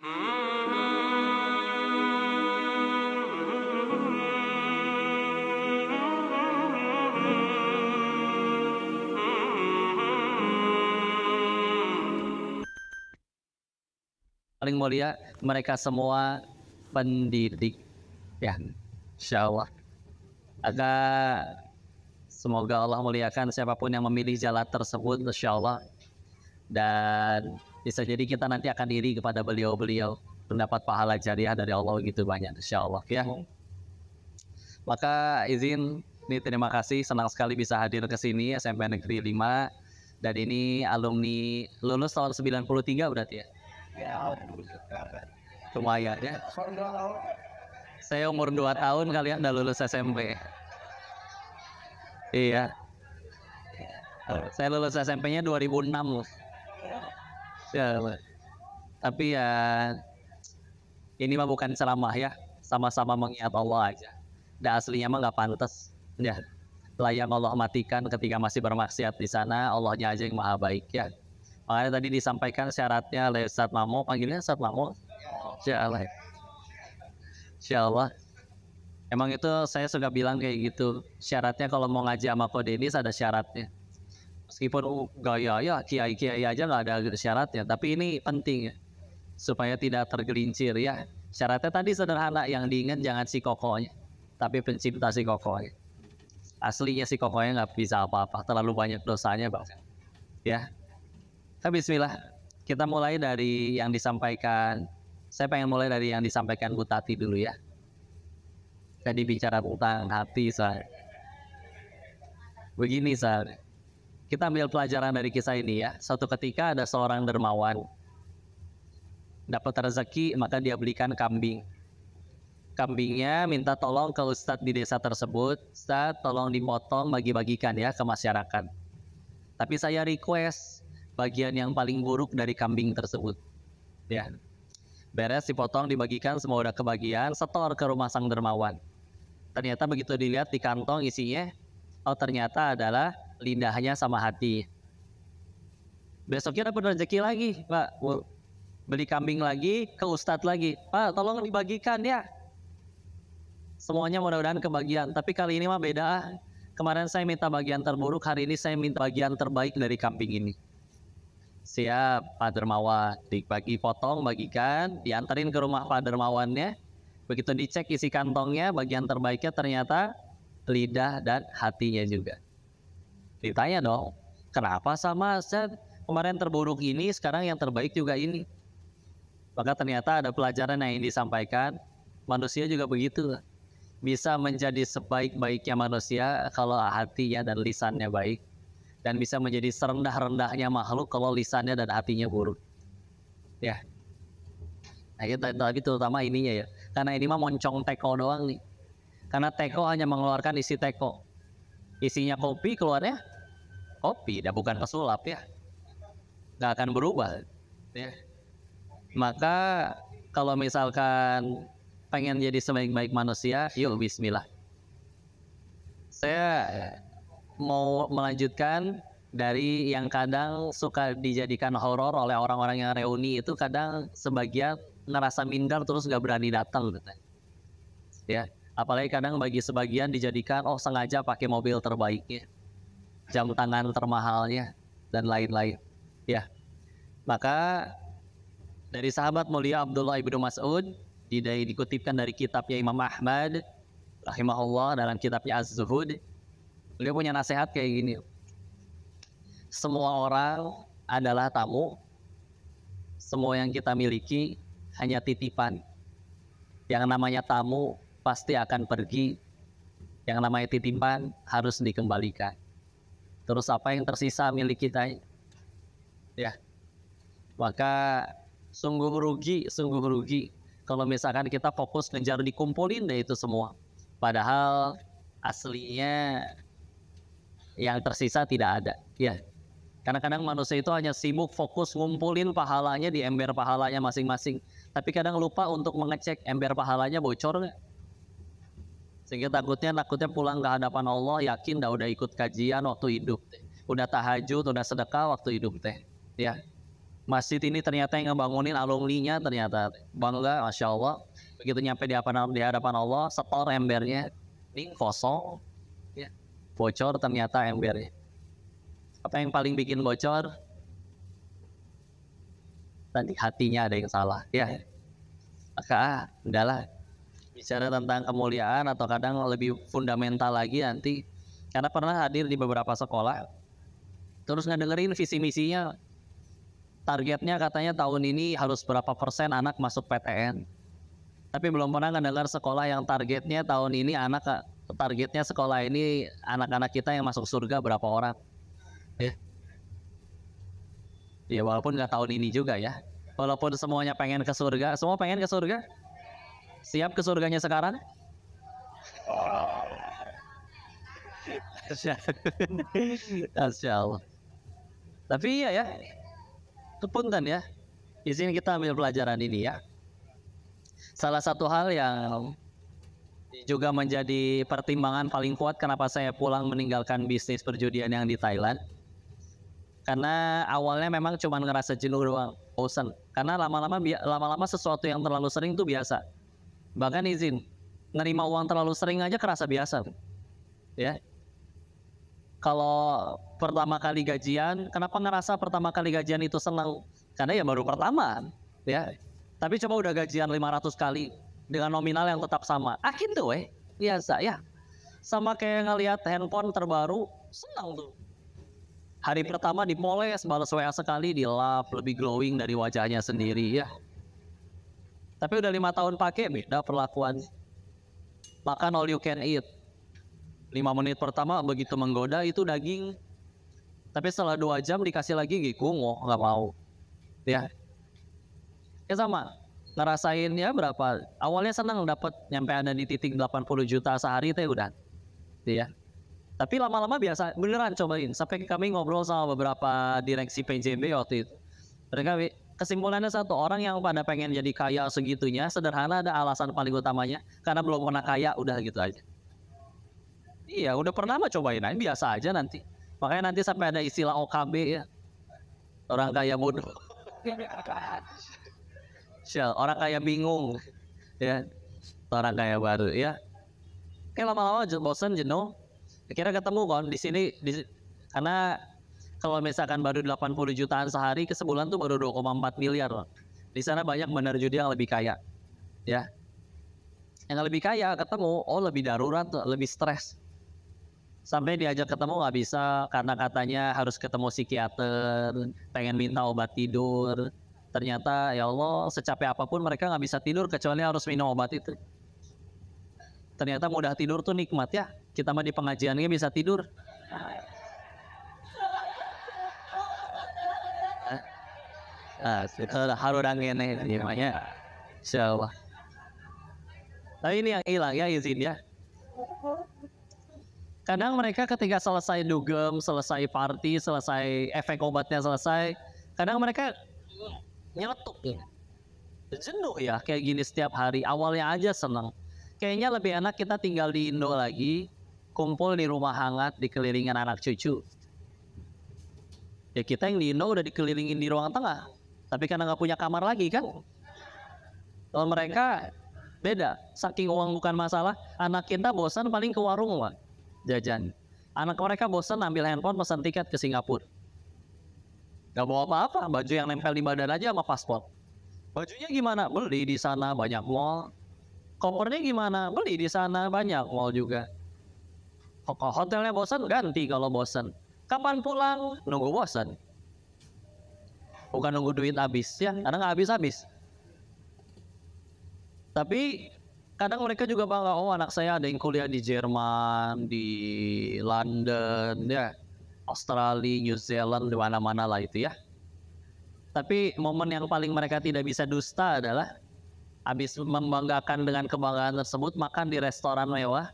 Paling mulia mereka semua pendidik, ya, insya Allah. Agar semoga Allah muliakan siapapun yang memilih jalan tersebut, insya Allah. Dan bisa jadi kita nanti akan iri kepada beliau-beliau, mendapat pahala jariah dari Allah gitu banyak, insya Allah, ya. Maka izin ini terima kasih, senang sekali bisa hadir ke sini SMP Negeri 5. Dan ini alumni lulus tahun 93 berarti ya. Lumayan ya. Saya umur 2 tahun, kalian udah lulus SMP. Iya. Saya lulus SMP-nya 2006. Ya, tapi ya ini mah bukan ceramah ya, sama-sama mengingat Allah aja. Dan aslinya mah nggak pantas. Ya, layak Allah matikan ketika masih bermaksiat di sana. Allahnya aja yang maha baik ya. Makanya tadi disampaikan syaratnya oleh Ustadz Mamo, panggilnya Ustadz Mamo. Insya Allah. Insya Allah. Emang itu saya suka bilang kayak gitu. Syaratnya kalau mau ngaji sama Kodenis ada syaratnya. Meskipun gaya ya kiai-kiai aja nggak ada syaratnya, tapi ini penting ya, supaya tidak tergelincir ya. Syaratnya tadi sederhana, yang diingat jangan si kokohnya, tapi pencipta si kokohnya. Aslinya si kokohnya nggak bisa apa-apa, terlalu banyak dosanya bahkan. Ya. Bismillah, kita mulai dari yang disampaikan. Saya pengen mulai dari yang disampaikan Bu Tati dulu ya. Jadi bicara tentang hati, saya. Begini, saya. Kita ambil pelajaran dari kisah ini ya. Suatu ketika ada seorang dermawan dapat rezeki, maka dia belikan kambing. Kambingnya minta tolong ke ustadz di desa tersebut, Ustadz tolong dipotong bagi-bagikan ya ke masyarakat. Tapi saya request bagian yang paling buruk dari kambing tersebut. Ya. Beres dipotong, dibagikan, semua udah kebagian, setor ke rumah sang dermawan. Ternyata begitu dilihat di kantong isinya, oh ternyata adalah lidahnya sama hati. Besoknya dapat rezeki lagi, Pak. Beli kambing lagi, ke ustadz lagi. Pak, tolong dibagikan ya. Semuanya mudah-mudahan kebagian. Tapi kali ini mah beda. Kemarin saya minta bagian terburuk, hari ini saya minta bagian terbaik dari kambing ini. Siap, Pak Dermawan. Dibagi potong, bagikan, diantarin ke rumah Pak Dermawannya. Begitu dicek isi kantongnya, bagian terbaiknya ternyata lidah dan hatinya juga. Ditanya dong, kenapa sama Ustaz? Kemarin terburuk ini, sekarang yang terbaik juga ini. Maka ternyata ada pelajaran yang disampaikan. Manusia juga begitu. Bisa menjadi sebaik-baiknya manusia kalau hatinya dan lisannya baik. Dan bisa menjadi serendah-rendahnya makhluk kalau lisannya dan hatinya buruk. Ya. Nah, kita lagi terutama ininya ya. Karena ini mah moncong teko doang nih. Karena teko hanya mengeluarkan isi teko. Isinya kopi, keluarnya kopi, dan bukan pesulap ya. Nggak akan berubah. Ya. Maka kalau misalkan pengen jadi sebaik-baik manusia, yuk bismillah. Saya mau melanjutkan dari yang kadang suka dijadikan horor oleh orang-orang yang reuni itu, kadang sebagian ngerasa minder terus gak berani datang gitu. Ya, apalagi kadang bagi sebagian dijadikan sengaja pakai mobil terbaiknya, jam tangan termahalnya dan lain-lain. Ya, maka dari sahabat mulia Abdullah ibnu Mas'ud dikutipkan dari kitabnya Imam Ahmad rahimahullah dalam kitabnya Az-Zuhud. Beliau punya nasihat kayak gini. Semua orang adalah tamu. Semua yang kita miliki hanya titipan. Yang namanya tamu pasti akan pergi. Yang namanya titipan harus dikembalikan. Terus apa yang tersisa milik kita? Ya. Maka sungguh rugi kalau misalkan kita fokus ngejar dikumpulin deh itu semua. Padahal aslinya yang tersisa tidak ada. Ya. Karena kadang manusia itu hanya sibuk fokus ngumpulin pahalanya di ember pahalanya masing-masing. Tapi kadang lupa untuk mengecek ember pahalanya bocor nggak. Sehingga takutnya pulang ke hadapan Allah yakin udah ikut kajian waktu hidup, udah tahajud, udah sedekah waktu hidup teh. Ya. Masjid ini ternyata yang ngebangunin alumninya, ternyata bangga, masya Allah. Begitu nyampe di hadapan Allah, setor embernya, ini kosong, ya, bocor ternyata embernya. Apa yang paling bikin bocor? Tadi hatinya ada yang salah, ya. Maka udahlah, bicara tentang kemuliaan atau kadang lebih fundamental lagi nanti, karena pernah hadir di beberapa sekolah, terus ngedengerin visi misinya, targetnya katanya tahun ini harus berapa persen anak masuk PTN. Tapi belum pernah ngedengar sekolah yang targetnya tahun ini targetnya sekolah ini anak-anak kita yang masuk surga berapa orang. Ya, ya walaupun nggak tahun ini juga ya. Walaupun semuanya pengen ke surga, semua pengen ke surga. Siap ke surganya sekarang? Masya Allah. Tapi ya, punten ya, di sini kita ambil pelajaran ini ya. Salah satu hal yang juga menjadi pertimbangan paling kuat kenapa saya pulang meninggalkan bisnis perjudian yang di Thailand. Karena awalnya memang cuma ngerasa jenuh doang, bosan. Karena lama-lama sesuatu yang terlalu sering tuh biasa. Bahkan izin, nerima uang terlalu sering aja kerasa biasa. Ya. Kalau pertama kali gajian, kenapa ngerasa pertama kali gajian itu senang? Karena ya baru pertama, ya. Tapi coba udah gajian 500 kali dengan nominal yang tetap sama. Akhir tuh biasa ya. Sama kayak ngelihat handphone terbaru, senang tuh. Hari pertama dipoles, balas WA sekali, di lap, lebih glowing dari wajahnya sendiri ya. Tapi udah 5 tahun pakai, beda perlakuan. Makan all you can eat. 5 menit pertama begitu menggoda itu daging. Tapi setelah 2 jam dikasih lagi gikungo, nggak mau. Ya. Ya sama, ngerasainnya berapa? Awalnya senang dapat nyampe ada di titik 80 juta sehari teh udah. Ya. Tapi lama-lama biasa, beneran cobain. Sampai kami ngobrol sama beberapa direksi PJB waktu itu. Mereka kesimpulannya satu, orang yang pada pengen jadi kaya segitunya, sederhana ada alasan paling utamanya, karena belum pernah kaya, udah gitu aja. Iya, udah pernah mah cobain aja, biasa aja nanti. Makanya nanti sampai ada istilah OKB ya. Orang kaya bodoh. Orang kaya bingung. Ya. Orang kaya baru ya. Kayak lama-lama bosan, jenuh. Kira ketemu kan di sini karena kalau misalkan baru 80 jutaan sehari ke sebulan tuh baru 2,4 miliar. Di sana banyak benar judi yang lebih kaya. Ya. Yang lebih kaya ketemu, oh lebih darurat, lebih stres. Sampai diajak ketemu nggak bisa karena katanya harus ketemu psikiater, pengen minta obat tidur. Ternyata ya Allah, secapek apapun mereka nggak bisa tidur kecuali harus minum obat itu. Ternyata mudah tidur tuh nikmat ya. Kita mah di pengajiannya bisa tidur. Harudang ini namanya. Insyaallah. Tapi ini yang hilang ya izin ya. Kadang mereka ketika selesai dugem, selesai party, selesai efek obatnya selesai, kadang mereka nyeletuk ya. Jenuh ya kayak gini setiap hari. Awalnya aja senang. Kayaknya lebih enak kita tinggal di Indo lagi, kumpul di rumah hangat, dikelilingin anak cucu. Ya kita yang di Indo udah dikelilingin di ruang tengah, tapi karena nggak punya kamar lagi kan. Kalau mereka beda, saking uang bukan masalah. Anak kita bosan paling ke warung lah, jajan. Anak mereka bosan ambil handphone pesan tiket ke Singapura. Gak bawa apa-apa, baju yang nempel di badan aja sama paspor. Bajunya gimana? Beli di sana banyak mall. Kopernya gimana? Beli di sana banyak mall juga. Hotelnya bosan, ganti kalau bosan. Kapan pulang? Nunggu bosan. Bukan nunggu duit habis ya, karena nggak habis-habis. Tapi kadang mereka juga bangga, oh anak saya ada yang kuliah di Jerman, di London, ya, Australia, New Zealand, di mana-mana lah itu ya. Tapi momen yang paling mereka tidak bisa dusta adalah habis membanggakan dengan kebanggaan tersebut, makan di restoran mewah.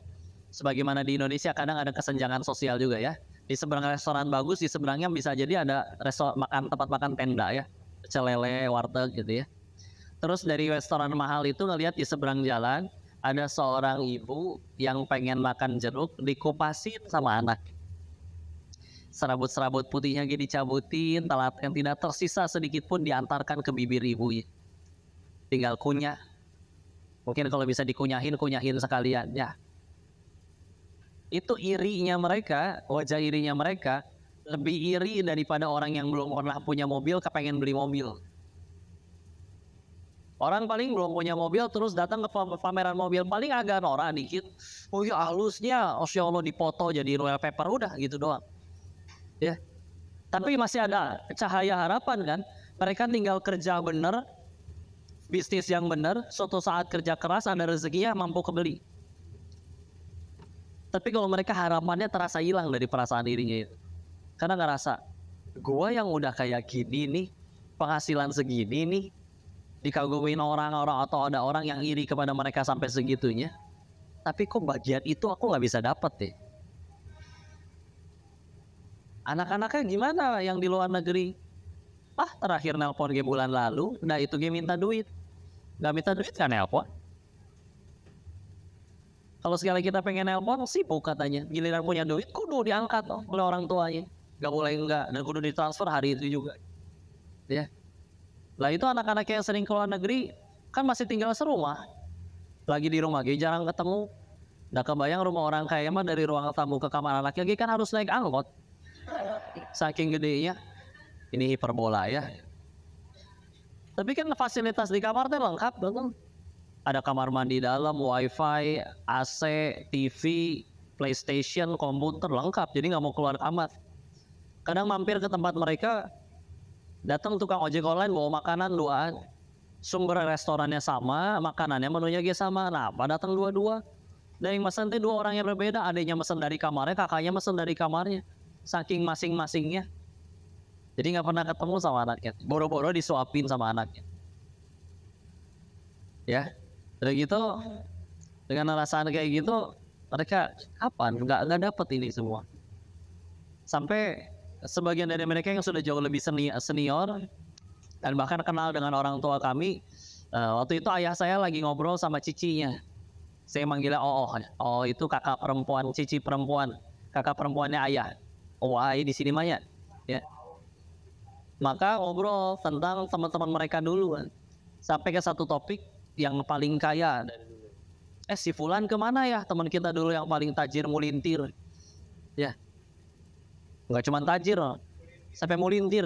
Sebagaimana di Indonesia kadang ada kesenjangan sosial juga ya. Di seberang restoran bagus, di seberangnya bisa jadi ada tempat makan tenda ya, pecel lele, warteg gitu ya. Terus dari restoran mahal itu ngelihat di seberang jalan ada seorang ibu yang pengen makan jeruk dikupasin sama anak. serabut-serabut putihnya gini dicabutin, telaten tidak tersisa sedikit pun diantarkan ke bibir ibunya. Tinggal kunyah. Mungkin kalau bisa dikunyahin, kunyahin sekalian ya. Itu irinya mereka, wajah irinya mereka lebih iri daripada orang yang belum pernah punya mobil kepengen beli mobil. Orang paling belum punya mobil terus datang ke pameran mobil paling agak norak dikit. Oh ya halusnya, Masya Allah dipoto jadi royal paper udah gitu doang. Ya. Tapi masih ada cahaya harapan kan. Mereka tinggal kerja bener, bisnis yang bener, suatu saat kerja keras ada rezekinya mampu kebeli. Tapi kalau mereka harapannya terasa hilang dari perasaan dirinya itu. Karena ngerasa, gua yang udah kayak gini nih, penghasilan segini nih, dikagumin orang-orang atau ada orang yang iri kepada mereka sampai segitunya. Tapi kok bagian itu aku nggak bisa dapet deh. Anak-anaknya gimana yang di luar negeri? Terakhir nelpon game bulan lalu, nah itu game minta duit. Nggak minta duit kan nelpon. Kalau sekali kita pengen nelpon sibuk katanya, giliran punya duit kudu diangkat oleh orang tuanya. Gak boleh enggak, dan kudu ditransfer hari itu juga. Ya. Lah itu anak-anak yang sering keluar negeri kan masih tinggal serumah. Lagi di rumah jarang ketemu. Nggak kebayang rumah orang kaya mah dari ruang tamu ke kamar anaknya kan harus naik angkot. Saking gedenya. Ini hiperbola ya. Tapi kan fasilitas di kamar teh lengkap betul. Ada kamar mandi dalam, wifi, AC, TV, PlayStation, komputer lengkap. Jadi nggak mau keluar kamar. Kadang mampir ke tempat mereka, datang tukang ojek online bawa makanan duaan. Sumber restorannya sama, makanannya menunya sama. Nah, apa datang dua-dua? Dan yang mesen teh dua orang yang berbeda. Adanya mesen dari kamarnya, kakaknya mesen dari kamarnya. Saking masing-masingnya. Jadi nggak pernah ketemu sama anaknya. Boro-boro disuapin sama anaknya. Ya. Udah gitu, dengan alasan kayak gitu, mereka kapan nggak dapet ini semua. Sampai sebagian dari mereka yang sudah jauh lebih senior dan bahkan kenal dengan orang tua kami, waktu itu ayah saya lagi ngobrol sama cicinya. Saya manggilnya Oh itu kakak perempuan, cici perempuan, kakak perempuannya ayah. Ayah di sini Maya. Ya. Maka ngobrol tentang teman-teman mereka dulu kan. Sampai ke satu topik yang paling kaya. Si Fulan kemana ya teman kita dulu yang paling tajir mulintir. Ya. Nggak cuma tajir sampai mulintir.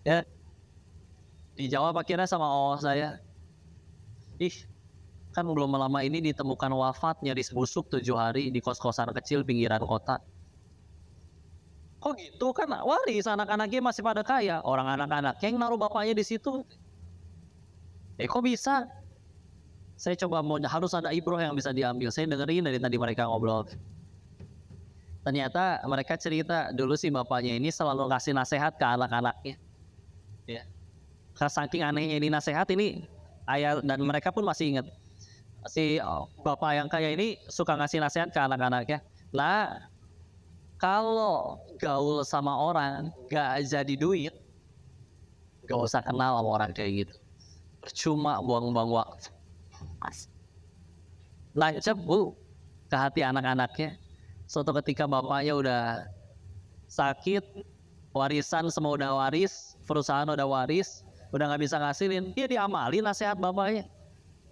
Ya. Dijawab akhirnya sama saya. Kan belum lama ini ditemukan wafat nyaris busuk 7 hari di kos-kosan kecil pinggiran kota. Kok gitu kan waris anak-anaknya masih pada kaya. Orang anak-anaknya yang naruh bapaknya di situ. Kok bisa? Saya coba harus ada ibroh yang bisa diambil. Saya dengerin dari tadi mereka ngobrol. Ternyata mereka cerita dulu sih bapaknya ini selalu kasih nasihat ke anak-anaknya. Ya. Saking anehnya ini nasihat ini ayah dan mereka pun masih ingat. Si bapak yang kaya ini suka ngasih nasihat ke anak-anaknya. Lah, kalau gaul sama orang gak jadi duit, gak usah kenal sama orang kayak gitu. Percuma buang-buang waktu. Lancap ke hati anak-anaknya. Suatu ketika bapaknya udah sakit, warisan semua udah waris, perusahaan udah waris, udah nggak bisa ngasilin, dia diamalin nasihat bapaknya.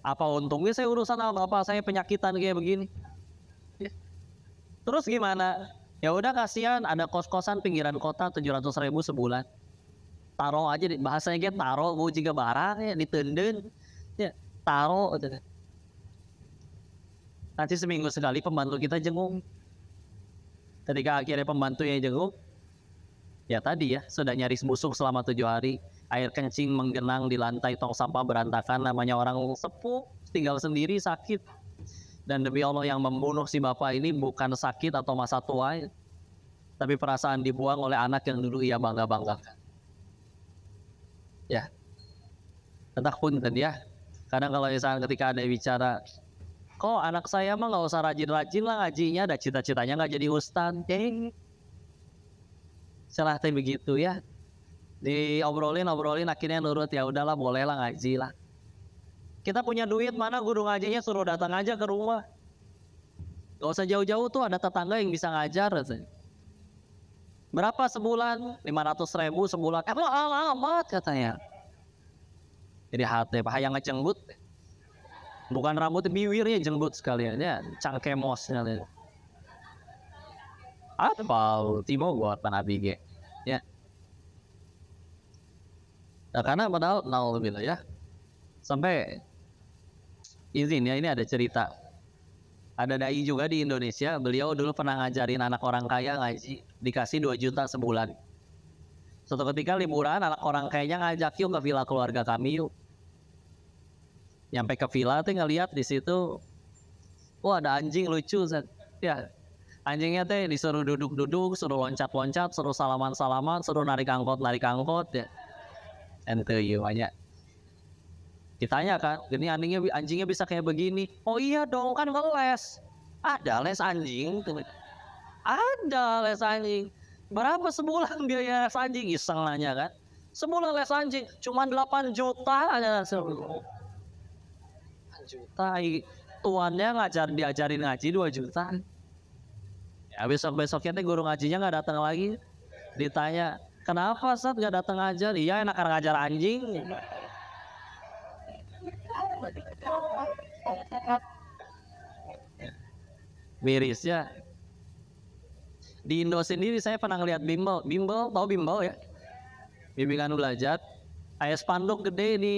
Apa untungnya saya urusan sama bapak saya penyakitan kayak begini. Terus gimana? Ya udah kasihan ada kos-kosan pinggiran kota 700.000 sebulan. Taro aja bahasanya gitu taro gue juga barang ya ditenden ya taro nanti seminggu sekali pembantu kita jenguk. Ketika akhirnya pembantu yang jenguk ya tadi ya sudah nyaris busuk selama 7 hari, air kencing menggenang di lantai, tong sampah berantakan, namanya orang sepuh tinggal sendiri sakit. Dan demi Allah yang membunuh si bapak ini bukan sakit atau masa tua, tapi perasaan dibuang oleh anak yang dulu ia bangga-banggakan. Ya, entah pun tadi ya. Kadang kalau misalnya ketika ada bicara, kok anak saya mah nggak usah rajin-rajin lah ngajinya, ada cita-citanya nggak jadi ustad, salah teh begitu ya. Diobrolin akhirnya nurut, ya udahlah bolehlah ngaji lah. Kita punya duit mana guru ngajinya suruh datang aja ke rumah. Gak usah jauh-jauh tuh ada tetangga yang bisa ngajar. Berapa sebulan? 500.000 sebulan. Amat katanya. Jadi hati yang ngejenggut. Bukan rambut bibirnya jenggut sekalian ya, cangkemos sekalian. Apa timo buat panabige ya. Nah, karena padahal naudzubillah ya. Sampai izin ya, ini ada cerita. Ada dai juga di Indonesia, beliau dulu pernah ngajarin anak orang kaya ngaji, dikasih 2 juta sebulan. Suatu ketika liburan, anak orang kayanya ngajak, yuk ke villa keluarga kami yuk. Nyampe ke villa tuh ngeliat di situ, wah ada anjing lucu, ya. Anjingnya teh disuruh duduk-duduk, suruh loncat-loncat, suruh salaman-salaman, suruh narik angkot ya. Ente ieu banyak. Ditanya kan, ini anjingnya bisa kayak begini. Oh iya dong, kan ngeles. Ada les anjing. Ada les anjing. Berapa sebulan biaya les anjing? Iseng nanya kan. Sebulan les anjing cuma 8 juta aja. 8 juta. Tuannya diajarin ngaji 2 juta. Ya besok-besoknya teh guru ngajinya nggak datang lagi. Ditanya, kenapa Ustaz nggak datang ngajar? Iya enak ngajar anjing. Miris ya. Di Indo sendiri saya pernah ngeliat bimbel, tahu bimbel ya? Bimbingan belajar. Ada spanduk gede di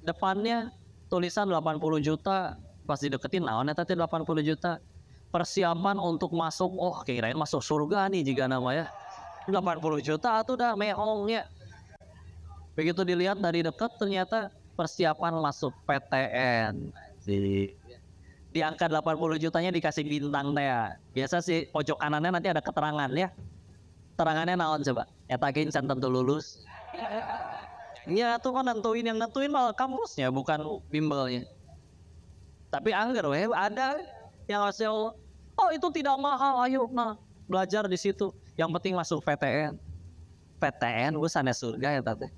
depannya, tulisan 80 juta. Pas dideketin, naonnya tadi 80 juta. Persiapan untuk masuk, oh kirain masuk surga nih jika namanya. 80 juta tuh udah mehong ya. Begitu dilihat dari dekat ternyata persiapan masuk PTN. Di angka 80 jutanya dikasih bintang teh ya. Biasa sih pojok kanannya nanti ada keterangan ya. Keterangannya naon coba? Etakin tentu lulus. Ya tuh kan yang nentuin malah kampusnya bukan bimbelnya. Tapi anggar weh ada yang hasil oh itu tidak mahal, ayo nah belajar di situ. Yang penting masuk PTN. PTN sana surga ya tante.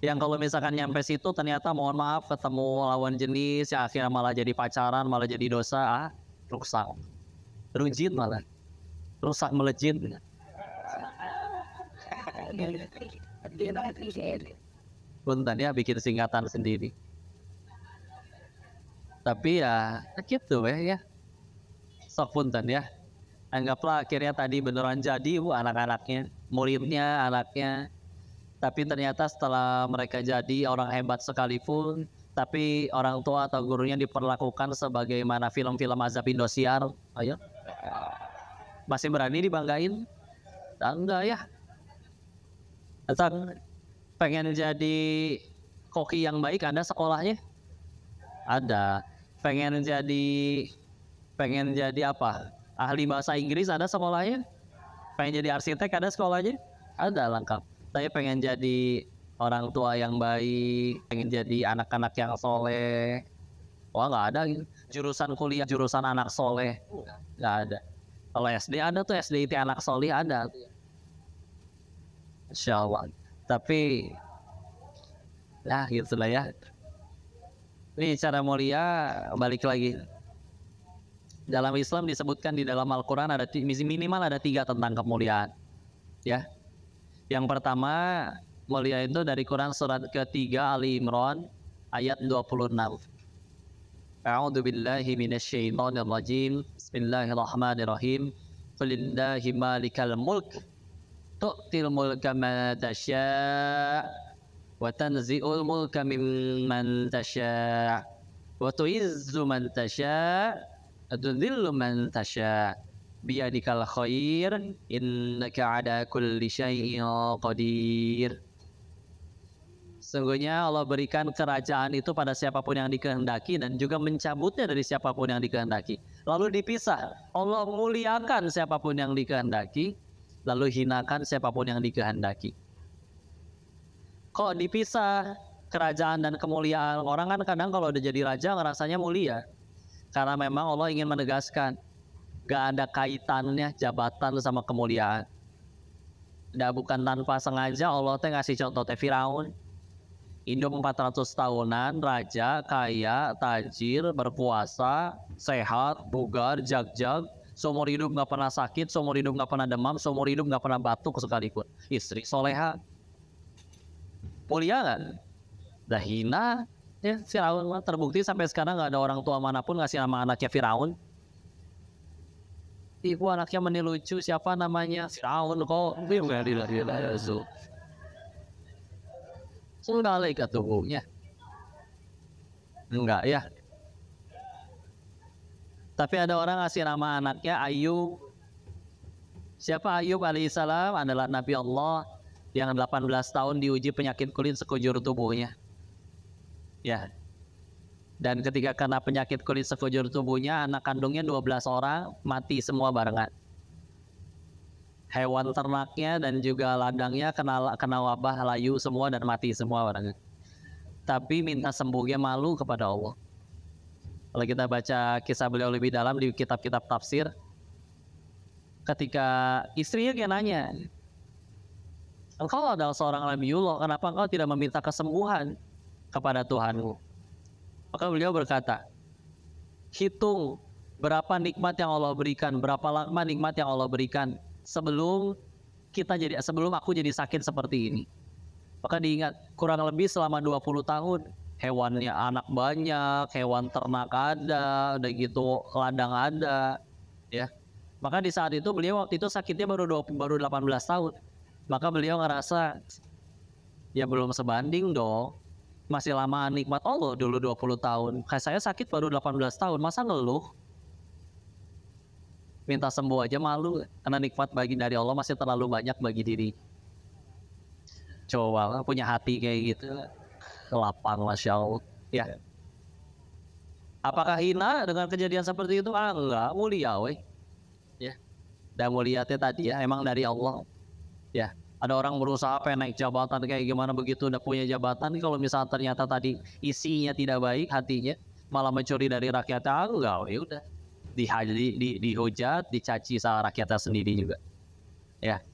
Yang kalau misalkan nyampe situ ternyata mohon maaf ketemu lawan jenis yang akhirnya malah jadi pacaran, malah jadi dosa, rusak. Rujit malah. Rusak melejit. Punten ya bikin singkatan sendiri. Tapi ya gitu ya. Sok punten ya. Anggaplah akhirnya tadi beneran jadi anak-anaknya, muridnya, anaknya. Tapi ternyata setelah mereka jadi orang hebat sekalipun, tapi orang tua atau gurunya diperlakukan sebagaimana film-film azab Indosiar. Ayo. Masih berani dibanggain? Enggak ya. Atau pengen jadi koki yang baik ada sekolahnya? Ada. Pengen jadi apa? Ahli bahasa Inggris ada sekolahnya? Pengen jadi arsitek ada sekolahnya? Ada lengkap. Saya pengen jadi orang tua yang baik, pengen jadi anak-anak yang soleh. Wah nggak ada gitu. Jurusan kuliah, jurusan anak soleh, nggak ada. Kalau SD ada tuh SDIT anak soleh ada. Insya Allah. Tapi, lah gitu lah ya. Ini cara mulia balik lagi. Dalam Islam disebutkan di dalam Al-Quran ada minimal ada 3 tentang kemuliaan. Ya. Yang pertama mulia itu dari Quran surat ketiga Ali Imran ayat 26. A'udzu billahi minasyaitonir rajim. Bismillahirrahmanirrahim. Qulillahi malikal mulk tu'til mulka man tasya' wa tanzi'ul mulka mimman tasya' wa tu'izzu man tasya' wa tudhillu man tasya' biyadikal khair innaka ala kulli syai'in qadir. Sungguhnya Allah berikan kerajaan itu pada siapapun yang dikehendaki dan juga mencabutnya dari siapapun yang dikehendaki. Lalu dipisah. Allah muliakan siapapun yang dikehendaki, lalu hinakan siapapun yang dikehendaki. Kok dipisah kerajaan dan kemuliaan? Orang kan kadang kalau udah jadi raja ngerasanya mulia. Karena memang Allah ingin menegaskan gak ada kaitannya jabatan sama kemuliaan. Bukan tanpa sengaja Allah teh ngasih contoh teh Firaun. Hidup 400 tahunan, raja, kaya, tajir, berpuasa, sehat, bugar, jag-jag. seumur hidup nggak pernah sakit, seumur hidup nggak pernah demam, seumur hidup nggak pernah batuk sekalipun. Istri soleha, mulia nggak? Dah hina. Ya, Firaun mah terbukti sampai sekarang nggak ada orang tua manapun ngasih nama anaknya Firaun. Ibu anaknya menilucu, siapa namanya? Firaun kok. Sudah ke tubuhnya. Enggak ya. Tapi ada orang ngasih nama anaknya Ayub. Siapa Ayub alaihissalam? Adalah Nabi Allah yang 18 tahun diuji penyakit kulit sekujur tubuhnya. Ya. Dan ketika kena penyakit kulit sekujur tubuhnya, anak kandungnya 12 orang mati semua barengan. Hewan ternaknya dan juga ladangnya kena wabah layu semua dan mati semua barengan. Tapi minta sembuhnya malu kepada Allah. Kalau kita baca kisah beliau lebih dalam di kitab-kitab tafsir, ketika istrinya dia nanya, engkau adalah seorang Nabiullah, kenapa engkau tidak meminta kesembuhan kepada Tuhanmu? Maka beliau berkata, hitung berapa nikmat yang Allah berikan, berapa lama nikmat yang Allah berikan sebelum aku jadi sakit seperti ini. Maka diingat, kurang lebih selama 20 tahun hewannya anak banyak, hewan ternak ada, udah gitu ladang ada, ya. Maka di saat itu beliau waktu itu sakitnya baru 18 tahun. Maka beliau ngerasa ya belum sebanding dong. Masih lama nikmat Allah dulu 20 tahun. Kayak saya sakit baru 18 tahun, masa ngeluh? Minta sembuh aja malu, karena nikmat dari Allah masih terlalu banyak bagi diri. Coba punya hati kayak gitu, lapang, Masya Allah. Ya. Apakah hina dengan kejadian seperti itu? Enggak, mulia weh. Ya. Dan mulianya tadi ya emang dari Allah. Ya. Ada orang berusaha pengen naik jabatan kayak gimana begitu udah punya jabatan, kalau misalnya ternyata tadi isinya tidak baik hatinya, malah mencuri dari rakyatnya, enggak, ya udah dihujat, dicaci sama rakyatnya sendiri juga. Ya.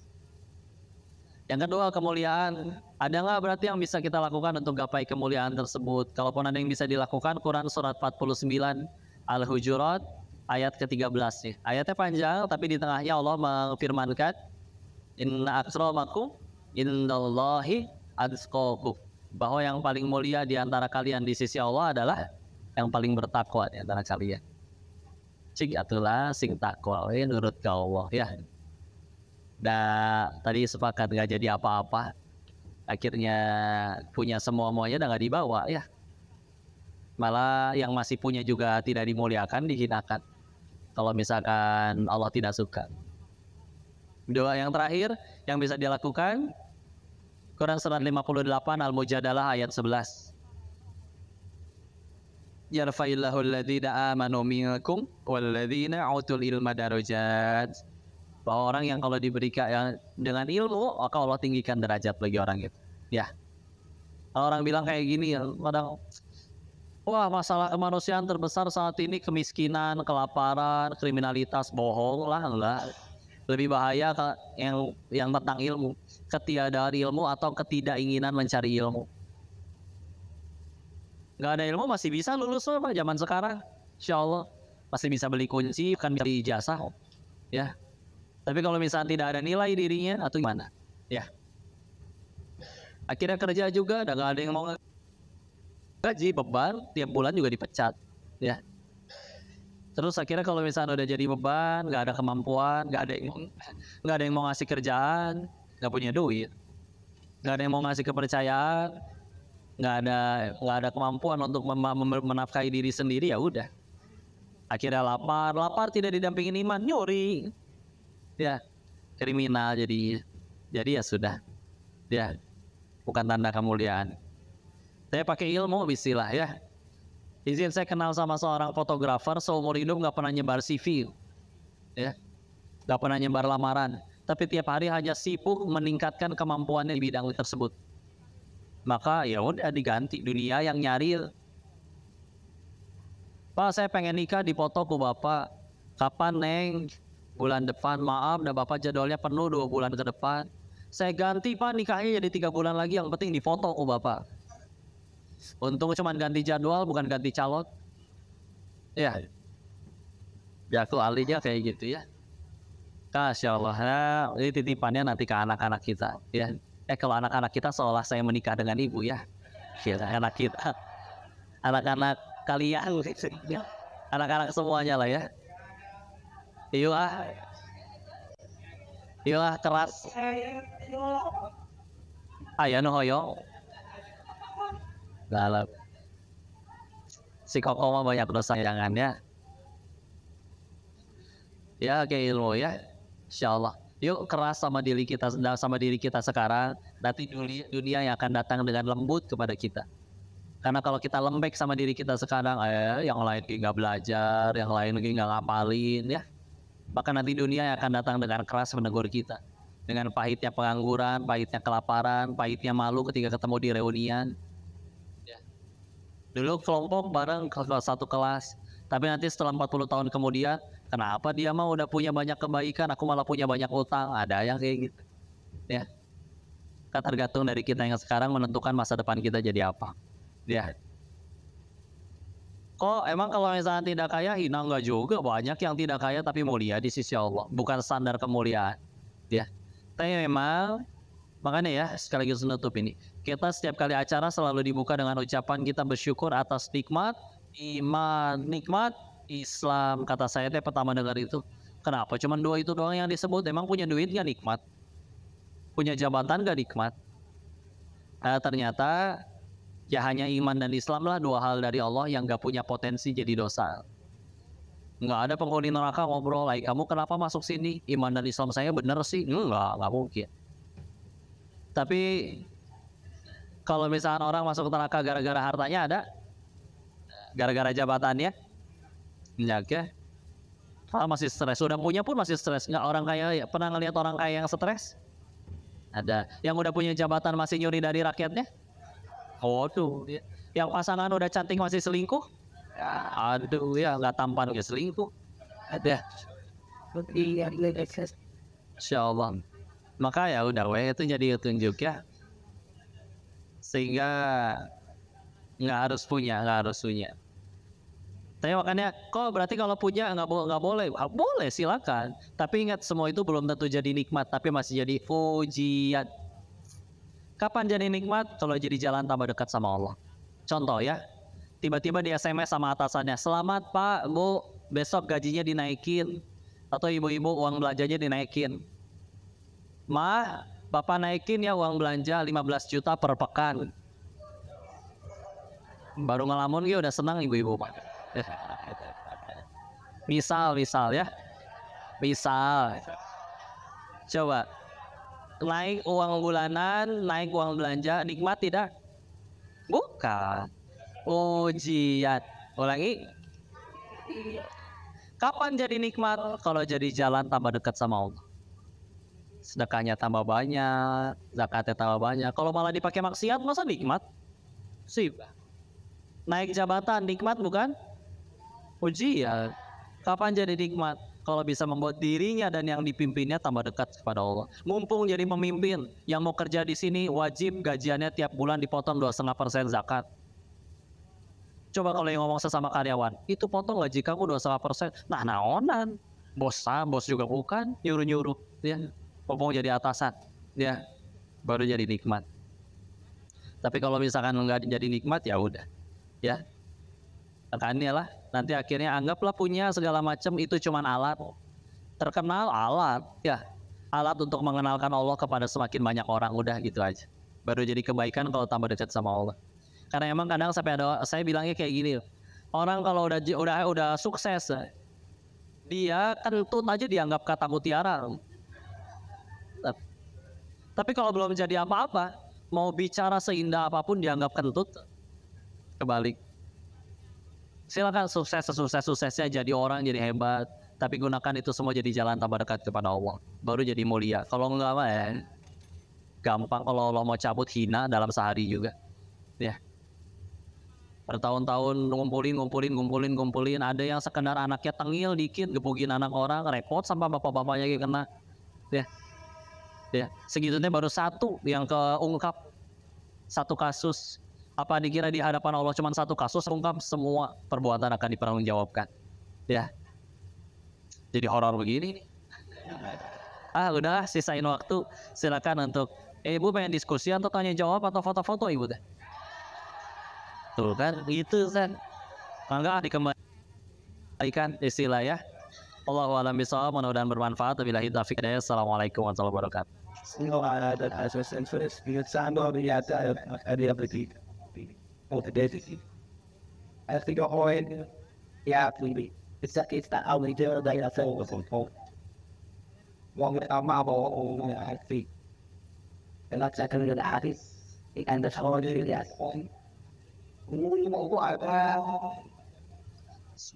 Yang kedua, kemuliaan. Ada nggak berarti yang bisa kita lakukan untuk gapai kemuliaan tersebut? Kalaupun ada yang bisa dilakukan, Quran surat 49 Al-Hujurat ayat ke-13 nih. Ayatnya panjang, tapi di tengahnya Allah mengfirmankan, Inna akramakum indallahi atqakum. Bahwa yang paling mulia di antara kalian di sisi Allah adalah yang paling bertakwa di antara kalian. Cik atulah sing takwa nurut ke Allah ya. Dah tadi sepakat nggak jadi apa-apa. Akhirnya punya semua-muanya udah nggak dibawa ya. Malah yang masih punya juga tidak dimuliakan, dihinakan. Kalau misalkan Allah tidak suka. Doa yang terakhir yang bisa dilakukan, Quran surat 58 Al-Mujadalah ayat 11. Yarfa'illahu alladhina amanu minkum walladzina utul ilma darajat. Bahwa orang yang kalau diberikan yang dengan ilmu, maka Allah tinggikan derajat bagi orang itu. Ya. Kalau orang bilang kayak gini ya, kadang wah, masalah kemanusiaan terbesar saat ini kemiskinan, kelaparan, kriminalitas, bohong lah, enggak. Lebih bahaya yang tentang ilmu, ketiadaan ilmu atau ketidakinginan mencari ilmu. Nggak ada ilmu masih bisa lulus Pak zaman sekarang, insya Allah masih bisa beli kunci, kan beli ijazah, ya. Tapi kalau misalnya tidak ada nilai dirinya, atau gimana? Ya. Akhirnya kerja juga, nggak ada yang mau gaji, beban, tiap bulan juga dipecat, ya. Terus akhirnya kalau misalnya udah jadi beban, nggak ada kemampuan, nggak ada yang mau ngasih kerjaan, nggak punya duit, nggak ada yang mau ngasih kepercayaan, nggak ada kemampuan untuk menafkahi diri sendiri, ya udah. Akhirnya lapar tidak didampingin iman, nyuri, ya, kriminal jadi ya sudah, ya, bukan tanda kemuliaan. Saya pakai ilmu bismillah ya. Izin saya kenal sama seorang fotografer, seumur hidup nggak pernah nyebar CV, ya, nggak pernah nyebar lamaran, tapi tiap hari hanya sibuk meningkatkan kemampuannya di bidang tersebut. Maka ya udah diganti, dunia yang nyari. Pak, saya pengen nikah, dipoto ku bapak. Kapan neng? Bulan depan. Maaf, dah bapak jadwalnya penuh 2 bulan ke depan. Saya ganti Pak, nikahnya jadi 3 bulan lagi, yang penting difoto ku bapak. Untung cuma ganti jadwal, bukan ganti calon. Ya. Ya aku ahlinya kayak gitu ya. Masya Allah, nah, ini titipannya nanti ke anak-anak kita ya. Kalau anak-anak kita seolah saya menikah dengan ibu ya. Kira anak kita, anak-anak kalian gitu. Anak-anak semuanya lah ya. Yuk ah, yuk ah keras. Ayo no hoyo. Dalam si koko mah banyak dosa jangan ya. Ya kayak ilmu ya. Insya Allah. Yuk keras sama diri kita sekarang. Nanti dunia yang akan datang dengan lembut kepada kita. Karena kalau kita lembek sama diri kita sekarang, yang lain lagi nggak belajar, yang lain lagi nggak ngapalin ya. Maka nanti dunia yang akan datang dengan keras menegur kita. Dengan pahitnya pengangguran, pahitnya kelaparan, pahitnya malu ketika ketemu di reunian. Ya. Dulu kelompok bareng ke satu kelas. Tapi nanti setelah 40 tahun kemudian, kenapa dia mah udah punya banyak kebaikan, aku malah punya banyak utang. Ada yang kayak gitu. Ya. Kan tergantung dari kita yang sekarang menentukan masa depan kita jadi apa. Ya. Kok emang kalau misalnya tidak kaya hina enggak juga, banyak yang tidak kaya tapi mulia di sisi Allah, bukan standar kemuliaan. Ya. Tapi memang makanya ya sekaligus menutup ini. Kita setiap kali acara selalu dibuka dengan ucapan kita bersyukur atas nikmat iman, nikmat Islam. Kata saya teh pertama dengar itu. Kenapa cuma dua itu doang yang disebut? Emang punya duit gak nikmat? Punya jabatan gak nikmat? Ternyata ya hanya iman dan Islam lah dua hal dari Allah yang gak punya potensi jadi dosa. Nggak ada penghuni neraka ngobrol, kamu kenapa masuk sini? Iman dan Islam saya bener sih? Nggak mungkin. Tapi kalau misalnya orang masuk neraka gara-gara hartanya ada, gara-gara jabatannya, ya, masih stres. Sudah punya pun masih stres. Nggak orang kaya, ya, pernah ngelihat orang kaya yang stres? Ada. Yang udah punya jabatan masih nyuri dari rakyatnya? Oh tuh. Yang pasangan udah cantik masih selingkuh? Ya, aduh ya nggak tampan nggak selingkuh. Ada. Insya Allah. Maka ya udah, itu jadi tunjuk ya. Sehingga nggak harus punya. Tapi makanya, kok berarti kalau punya nggak boleh? Boleh silakan. Tapi ingat semua itu belum tentu jadi nikmat, tapi masih jadi ujian. Kapan jadi nikmat? Kalau jadi jalan tambah dekat sama Allah. Contoh ya, tiba-tiba di SMS sama atasannya, selamat Pak, Bu, besok gajinya dinaikin. Atau ibu-ibu uang belanjanya dinaikin. Ma, Bapak naikin ya uang belanja 15 juta per pekan. Baru ngelamun dia udah senang ibu-ibu Pak. Misal ya. Misal. Coba. Naik uang bulanan, naik uang belanja, nikmat tidak? Bukan. Ujian. Ulangi. Kapan jadi nikmat? Kalau jadi jalan tambah dekat sama Allah. Sedekahnya tambah banyak, zakatnya tambah banyak. Kalau malah dipakai maksiat, masa nikmat? Sih. Naik jabatan nikmat bukan? Ujian. Kapan jadi nikmat? Kalau bisa membuat dirinya dan yang dipimpinnya tambah dekat kepada Allah. Mumpung jadi pemimpin, yang mau kerja di sini wajib gajiannya tiap bulan dipotong 2,5% zakat. Coba kalau yang ngomong sesama karyawan, itu potong gaji kamu 2,5%. Nah naonan, bos juga bukan, nyuruh ya. Mumpung jadi atasan, ya, baru jadi nikmat. Tapi kalau misalkan nggak jadi nikmat ya udah, ya. Tekannya lah, nanti akhirnya anggaplah punya segala macam itu cuman alat, terkenal alat, ya, alat untuk mengenalkan Allah kepada semakin banyak orang, udah gitu aja. Baru jadi kebaikan kalau tambah dekat sama Allah. Karena emang kadang sampai ada, saya bilangnya kayak gini, orang kalau udah sukses, dia kentut aja dianggap kata mutiara. Tapi kalau belum jadi apa-apa, mau bicara seindah apapun dianggap kentut. Kebalik. Silakan suksesnya jadi orang, jadi hebat. Tapi gunakan itu semua jadi jalan tambah dekat kepada Allah. Baru jadi mulia. Kalau enggak mah ya, gampang kalau Allah mau cabut hina dalam sehari juga. Ya. Bertahun-tahun ngumpulin. Ada yang sekedar anaknya tengil dikit, gebukin anak orang, repot sampai bapak-bapaknya kena. Ya, segitunya baru satu yang keungkap, satu kasus. Apa dikira di hadapan Allah cuma satu kasus ungkap, semua perbuatan akan dipertanggungjawabkan. Ya. jadi horor begini nih. Udah sisain waktu, silakan untuk ibu pengen diskusi atau tanya jawab atau foto-foto ibu teh. Tuh kan gitu kan. Mangga dikembalikan istilah ya. Allahu a'lam bishawab, mudah-mudahan bermanfaat. Wabillahi taufiq hidayah. Assalamualaikum warahmatullahi wabarakatuh.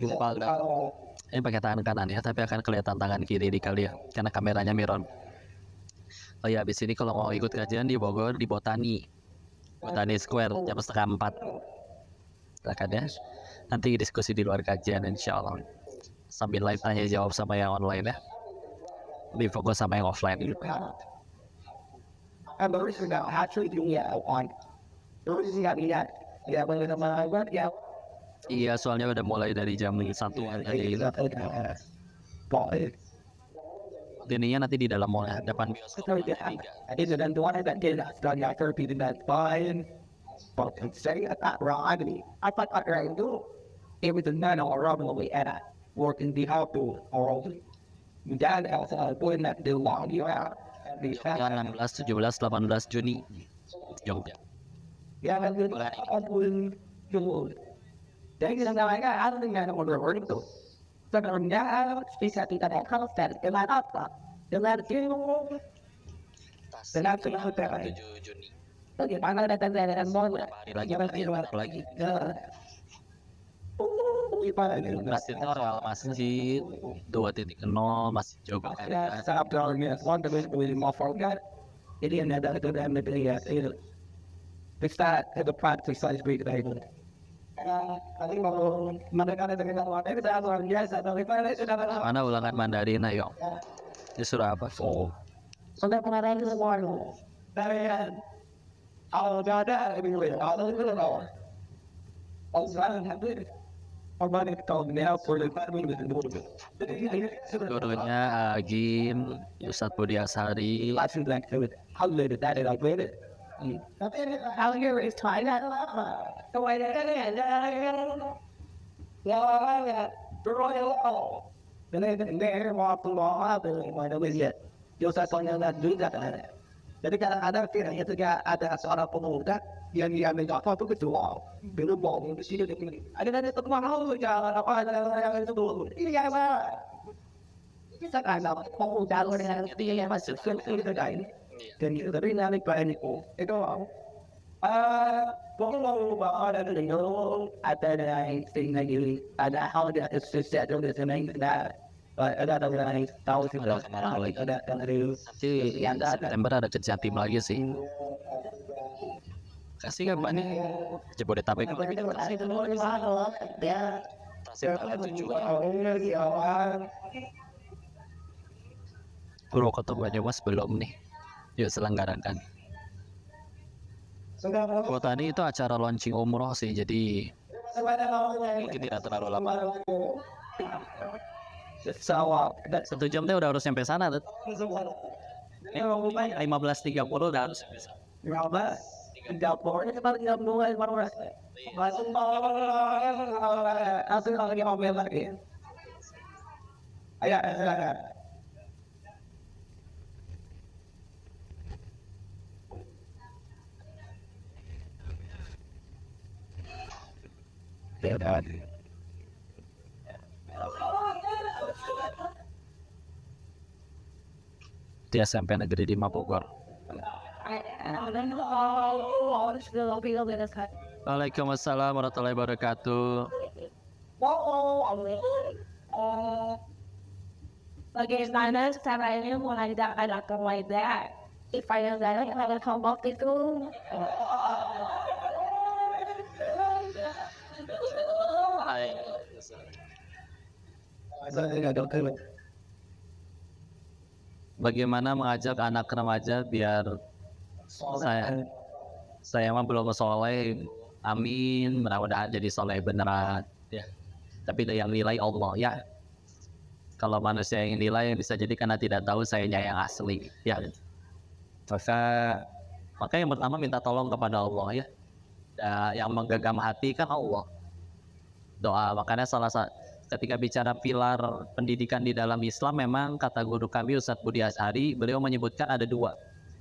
Jumpa udah. Ini pakai tangan kanan ya, tapi akan kelihatan tangan kiri di kalian karena kameranya mirror. Oh ya, habis ini kalau mau ikut kajian di Bogor di Botani Square jam 3:30. Silakan ya. Nanti diskusi di luar kajian insya Allah. Sambil live tanya jawab sama yang online ya. Lebih fokus sama yang offline dulu. Iya, soalnya udah mulai dari jam 1 tadi. Ininya nanti di dalam mall depan bioskop. Ya, 16, 17, 18 Juni Jogja. Masih normal, masih 2.0 masih jauh. Mana ulangan Mandarin ayo. Disuruh apa? Gurunya Agim, Ustadz Budi Asari. Jadi kadang-kadang ketika ada seorang pemuda yang diambil apa itu kejual, belum mau di sini ada teman jangan apa yang itu dulu. Ini ya pak, kita kan pemuda dengan dia yang masih itu ini. Dan itu tapi nanti banyak itu kalau ada yang lagi ada hal yang sesuatu yang ada yang tahu sih ada yang September ada kerja tim lagi sih. Kasih kan banyak Jabodetabek. Purwokerto Banyumas belum nih. Yuk selenggarakan. Botani itu acara launching umroh sih, jadi mungkin tidak terlalu lama. 1 jam teh udah harus sampai sana tuh. 15.30 udah harus sampai sana. 15.30 Di SMP Negeri 5 Bogor. Waalaikumsalam warahmatullahi wabarakatuh. Bagaimana caranya mengadakan akar wadah? Supaya saya ada kelompok itu. Bagaimana mengajak anak remaja biar saya mah belum soleh, amin, mudah-mudahan jadi soleh beneran ya. Tapi yang nilai Allah ya. Kalau manusia yang nilai bisa jadi karena tidak tahu sayanya yang asli. Ya. Maka yang pertama minta tolong kepada Allah ya. Yang menggenggam hati kan Allah. Doa. Makanya ketika bicara pilar pendidikan di dalam Islam, memang kata guru kami Ustadz Budi Ashari, beliau menyebutkan ada dua.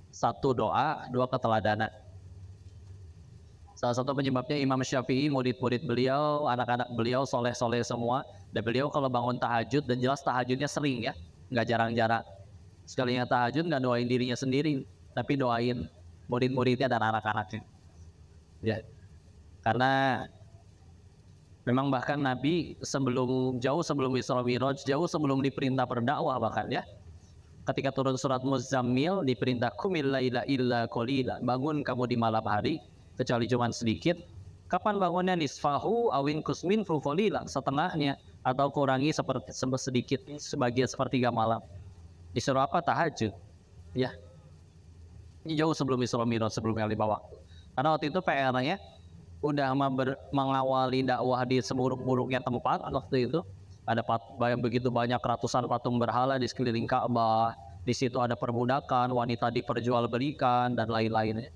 Satu doa, dua keteladanan. Salah satu penyebabnya Imam Syafi'i, murid-murid beliau, anak-anak beliau soleh-soleh semua. Dan beliau kalau bangun tahajud, dan jelas tahajudnya sering ya, nggak jarang-jarang. Sekalinya tahajud nggak doain dirinya sendiri, tapi doain murid-muridnya dan anak-anaknya. Ya, karena memang bahkan Nabi jauh sebelum Isra Mi'raj, jauh sebelum diperintah berdakwah bahkan ya, ketika turun surat Muzammil diperintah qumil laila illa qalila, bangun kamu di malam hari kecuali cuma sedikit. Kapan bangunnya? Nisfahu awin kusmin qalila, setengahnya atau kurangi sedikit, sebagian sepertiga malam. Disuruh apa? Tahajud. Ya. Ini jauh sebelum Isra Mi'raj, sebelumnya 5 waktu. Karena waktu itu PR-nya udah mengawali dakwah di seburuk-buruknya tempat waktu itu. Ada begitu banyak ratusan patung berhala di sekeliling Ka'bah. Di situ ada perbudakan, wanita diperjualbelikan dan lain-lainnya.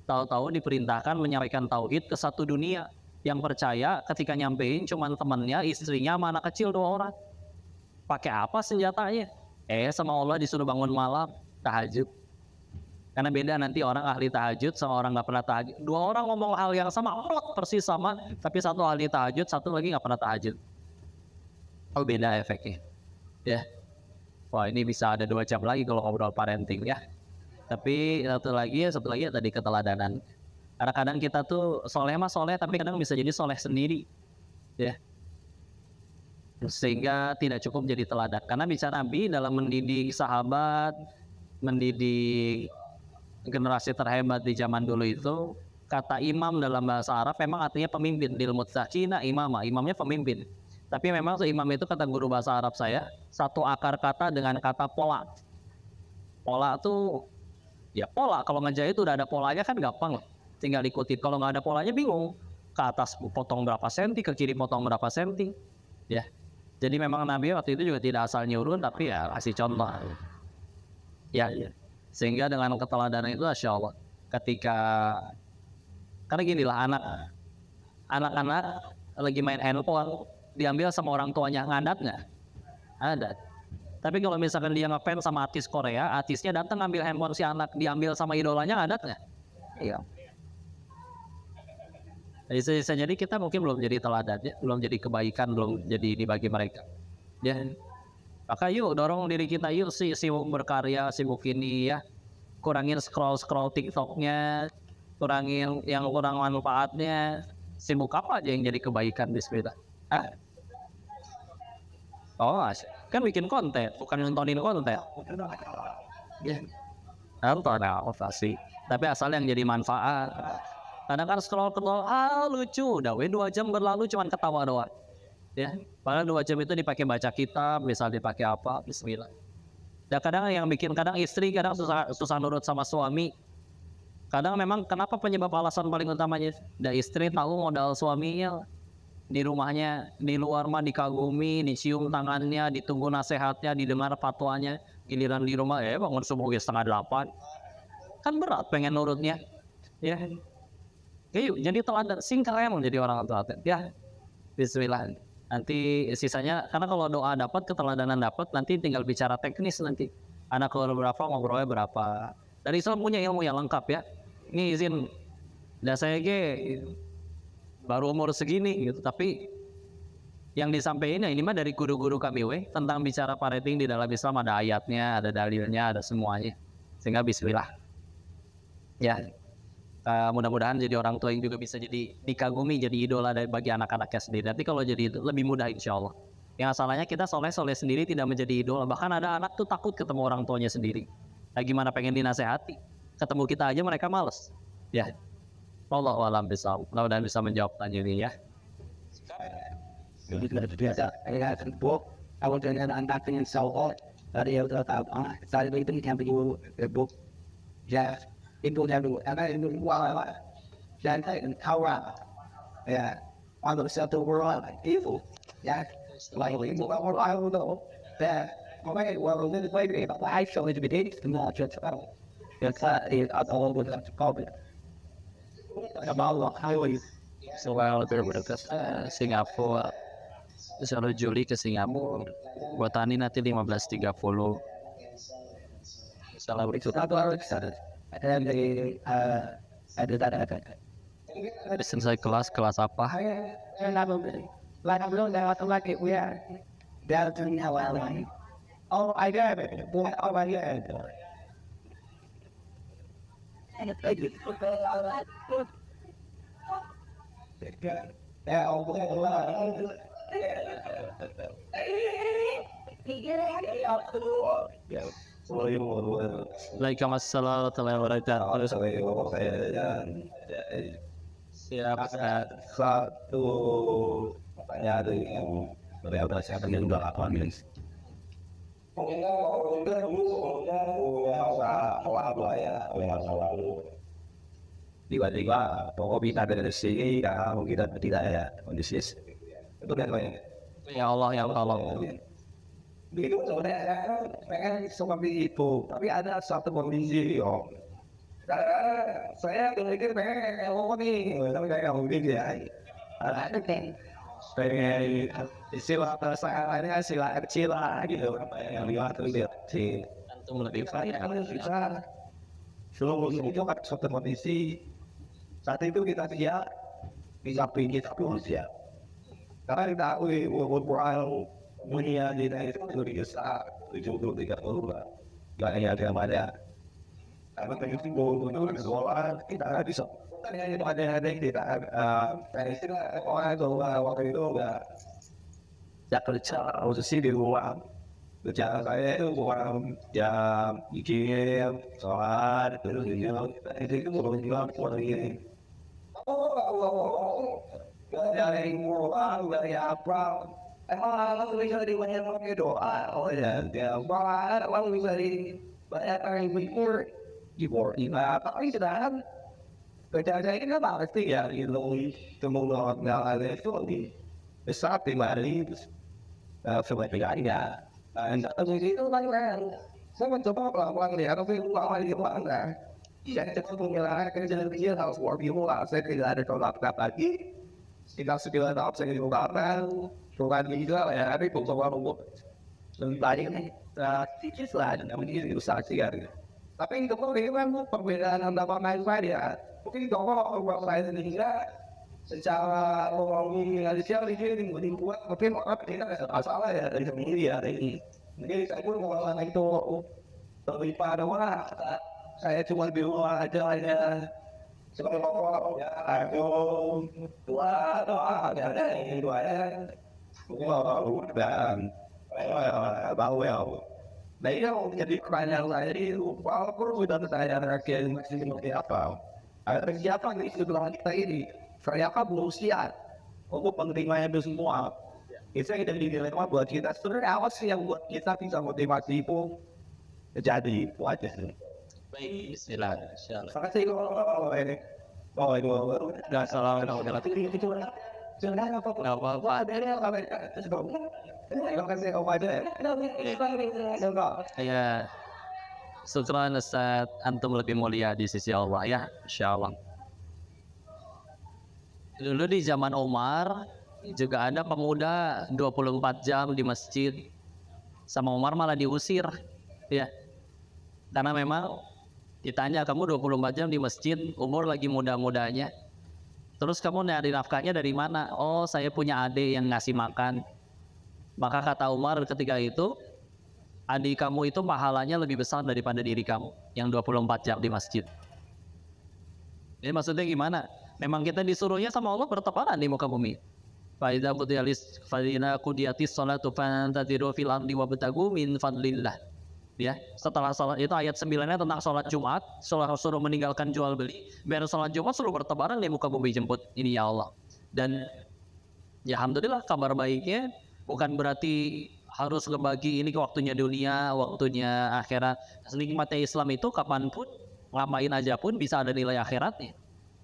Tahu-tahu diperintahkan menyampaikan tauhid ke satu dunia. Yang percaya ketika nyampein cuman temannya, istrinya, sama anak kecil 2 orang. Pakai apa senjatanya? Sama Allah disuruh bangun malam tahajud. Karena beda nanti orang ahli tahajud sama orang nggak pernah tahajud. 2 orang ngomong hal yang sama, persis sama, tapi satu ahli tahajud, satu lagi nggak pernah tahajud. Oh, beda efeknya. Ya. Wah, ini bisa ada 2 jam lagi kalau ngobrol parenting ya. Tapi satu lagi tadi keteladanan. Kadang-kadang kita tuh soleh tapi kadang bisa jadi soleh sendiri. Ya. Sehingga tidak cukup jadi teladan. Karena bicara Nabi dalam mendidik sahabat, mendidik generasi terhebat di zaman dulu itu, kata imam dalam bahasa Arab memang artinya pemimpin. Lil muttaqina imama, imamnya pemimpin. Tapi memang imam itu kata guru bahasa Arab saya, satu akar kata dengan kata pola. Pola tuh ya pola, kalau ngejahit itu udah ada polanya kan gampang lah. Tinggal ikutin. Kalau nggak ada polanya bingung. Ke atas potong berapa senti, ke kiri potong berapa senti. Ya. Jadi memang Nabi waktu itu juga tidak asal nyuruh, tapi ya kasih contoh. Ya. Sehingga dengan keteladanan itu Masya Allah, ketika karena gini lah, anak-anak lagi main handphone diambil sama orang tuanya, ngadat nggak? Ada. Tapi kalau misalkan dia ngefans sama artis Korea, artisnya datang ngambil handphone si anak, diambil sama idolanya, ngadat nggak? Iya. Jadi kita mungkin belum jadi teladan, ya, belum jadi kebaikan, belum jadi ini bagi mereka. Ya. Maka yuk dorong diri kita, yuk sibuk berkarya, sibuk ini ya. Kurangin scroll TikToknya, kurangin yang kurang manfaatnya. Sibuk apa aja yang jadi kebaikan, bismillah. Kan bikin konten, bukan nontonin konten. Ya. Nonton pasti. Tapi asal yang jadi manfaat. Kadang kan scroll lucu, udah 2 jam berlalu cuman ketawa doang. Ya, padahal 2 jam itu dipakai baca kitab, misal dipakai apa, bismillah. Dan kadang yang bikin, kadang istri kadang susah nurut sama suami. Kadang memang kenapa penyebab alasan paling utamanya, dan istri tahu modal suaminya di rumahnya, di luar mah dikagumi, dicium tangannya, ditunggu nasihatnya, didengar fatwanya. Giliran di rumah bangun subuh 7:30, kan berat pengen nurutnya. Ya, yuk jadi teladan, singkat emang jadi orang teladan. Ya, bismillah. Nanti sisanya, karena kalau doa dapat, keteladanan dapat, nanti tinggal bicara teknis nanti. Anak keluar berapa, ngobrolnya berapa. Dan Islam punya ilmu yang lengkap ya. Ini izin, dan saya baru umur segini gitu, tapi yang disampaikan ini mah dari guru-guru kami tentang bicara parenting di dalam Islam, ada ayatnya, ada dalilnya, ada semuanya. Sehingga bismillah. Ya. Mudah-mudahan jadi orang tua yang juga bisa jadi dikagumi, jadi idola bagi anak-anaknya sendiri. Nanti kalau jadi itu lebih mudah insya Allah. Yang asalnya kita soleh sendiri tidak menjadi idola. Bahkan ada anak tuh takut ketemu orang tuanya sendiri. Nah, gimana pengen dinasehati? Ketemu kita aja mereka males. Ya. Wallahu a'lam bishawab. Mudah-mudahan bisa menjawab tanya ini ya. Biasa, book. Aku dengan anak dengan soal dari yang tertahu. Saya itu yang book. Ya. Itu yang dulu, karena itu wala dan Taurat, ya, untuk satu world itu, ya, setelah itu orang that. Okay, well, then it's later, if I show it to be dating, it's not just about. It's all with that COVID. About highways. Soal berangkat ke Singapura, disuruh Juli ke Singapura. Buat Tani nanti 15.30. Salah It's not what I said. And they, ada that. selesai kelas apa? And I'm like, I'm really not like it. We are down how I like. Oh, I got it. Boy, oh, I got it. Waalaikumsalam warahmatullahi wabarakatuh. Siap, Ustaz. Satu pertanyaan dari yang beberapa saya yang udah lakukan ini. Tiba-tiba pokok kita dari sini kamu kita tidak ya kondisi itu kan Ya Allah yang tolong. Itu sebenarnya pengen seperti itu, tapi ada satu kondisi om. Saya pikir pengen nih, tapi kayak mungkin ya. Ada pengen istilah pasangannya sila kecil lah gitu, yang lihat sih. Antum lebih Saya bisa seluruh itu kan suatu kondisi saat itu kita siap bisa pergi tapi harus siap karena kita berbual dunia di itu lebih besar 70-30 gak ada yang ada karena itu sekolah kita nggak bisa kan itu ada yang kita orang itu waktu itu nggak kerja posisi di rumah kerja saya itu bukan jam bikin sholat terus itu belum juga buat ini dari murah dari apa emang bisa di banyak pakai doa ya dia orang bisa di banyak orang berpikir tapi sedangkan kerja ini kan pasti ya itu tempat nggak ada itu lebih besar dibanding sebenarnya. Dan itu kan saya mencoba pelan-pelan lihat tapi pelan-pelan di mana saya cepat mengelak kerja dia harus luar biasa saya tidak ada kontak lagi kita sudah tahu saya diubahkan bukan juga ya tapi mencoba untuk lebih banyak sedikit lah dan mungkin itu saksi ya tapi itu kan perbedaan antara main saya mungkin kalau orang lain juga secara orang Indonesia ini dibuat tapi orang tidak masalah ya dari sendiri ya jadi saya pun mengalami itu lebih pada wah saya cuma di rumah aja sebagai pokok ya aku dua ada ini dua ya dan bau ya nah ini yang menjadi pertanyaan saya itu walaupun sudah saya terakhir masih seperti apa ada siapa di sebelah kita ini saya kan belum siap untuk menerimanya itu semua itu yang jadi dilema buat kita sebenarnya apa sih yang buat kita bisa motivasi itu jadi itu aja Baik, bismillah. Insyaallah. terima kasih kalau ini itu Enggak salah enggak itu sebenarnya apa Nggak apa-apa. terima kasih om aja enggak Ya. Syukran Ustaz, antum lebih mulia di sisi Allah ya, insyaallah. Dulu di zaman Umar juga ada pemuda 24 jam di masjid. Sama Umar malah diusir. Ya. Karena memang ditanya kamu 24 jam di masjid, umur lagi muda-mudanya. Terus kamu nyari nafkahnya dari mana? Oh, saya punya adik yang ngasih makan. Maka kata Umar ketika itu, adik kamu itu pahalanya lebih besar daripada diri kamu yang 24 jam di masjid. Jadi maksudnya gimana? Memang kita disuruhnya sama Allah bertebaran di muka bumi. Fa'idza qudiyatis sholatu fantadiru fil ardi wabtagu min fadlillah. Ya, setelah sholat itu ayat 9-nya tentang sholat Jumat, suruh meninggalkan jual beli, biar sholat Jumat suruh bertebaran di muka bumi jemput ini ya Allah. Dan ya alhamdulillah kabar baiknya bukan berarti harus ngebagi ini ke waktunya dunia, waktunya akhirat. Nikmatnya Islam itu kapanpun, ngapain aja pun bisa ada nilai akhiratnya.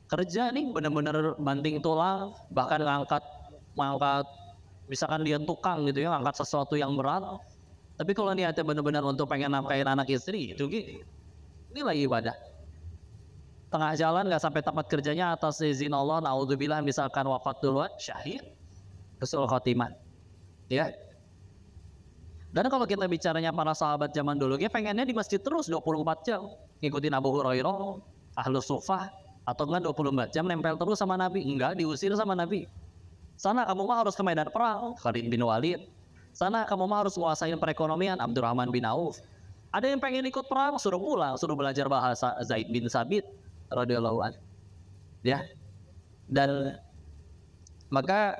Kerja nih benar-benar banting tulang, bahkan ngangkat misalkan dia tukang gitu ya, ngangkat sesuatu yang berat, Tapi kalau niatnya benar-benar untuk pengen nafkahin anak istri, itu nilai ibadah. Tengah jalan nggak sampai tempat kerjanya atas izin Allah, naudzubillah misalkan wafat duluan, syahid, husnul khotimah. Ya. Dan kalau kita bicaranya para sahabat zaman dulu, dia pengennya di masjid terus 24 jam. Ngikutin Abu Hurairah, Ahlus Suffah, atau enggak 24 jam nempel terus sama Nabi. Enggak, diusir sama Nabi. Sana kamu mah harus ke medan perang, Khalid bin Walid. Sana kamu mah harus menguasain perekonomian, Abdurrahman bin Auf. Ada yang pengen ikut perang, suruh pulang, suruh belajar bahasa, Zaid bin Sabit radhiyallahu anhu. Ya. Dan maka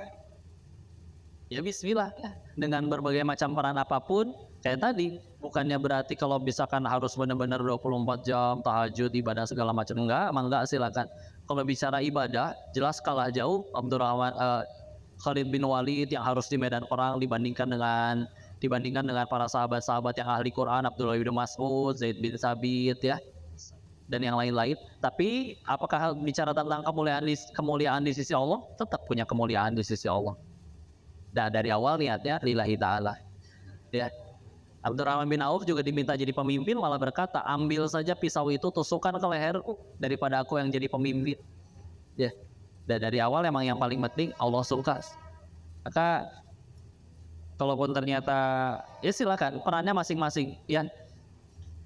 ya bismillah ya. Dengan berbagai macam peran apapun, kayak tadi, bukannya berarti kalau misalkan harus benar-benar 24 jam tahajud ibadah segala macam, enggak silakan. Kalau bicara ibadah jelas kalah jauh Abdurrahman Khalid bin Walid yang harus di medan perang dibandingkan dengan para sahabat-sahabat yang ahli Quran, Abdullah bin Mas'ud, Zaid bin Sabit ya, dan yang lain-lain. Tapi apakah bicara tentang kemuliaan di sisi Allah? Tetap punya kemuliaan di sisi Allah. Dan dari awal niatnya lillahi ta'ala. Ya. Abdurrahman bin Auf juga diminta jadi pemimpin, malah berkata, ambil saja pisau itu tusukkan ke leherku daripada aku yang jadi pemimpin. Ya. Dan dari awal emang yang paling penting Allah suka. Maka kalaupun ternyata ya silakan perannya masing-masing ya,